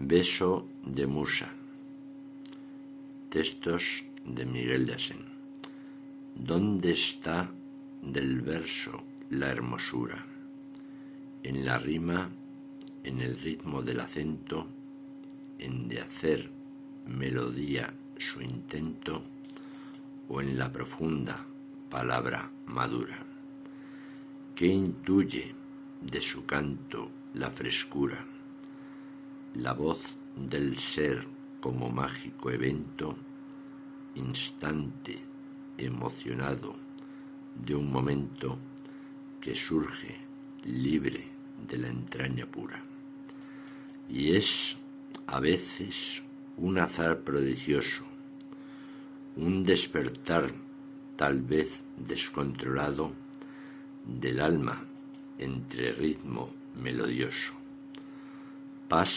Beso de musa. Textos de Miguel de Asén. ¿Dónde está del verso la hermosura? En la rima, en el ritmo del acento, en de hacer melodía su intento, o en la profunda palabra madura, que intuye de su canto la frescura, la voz del ser como mágico evento, instante emocionado de un momento que surge libre de la entraña pura. Y es a veces un azar prodigioso, un despertar tal vez descontrolado del alma entre ritmo melodioso. Pasa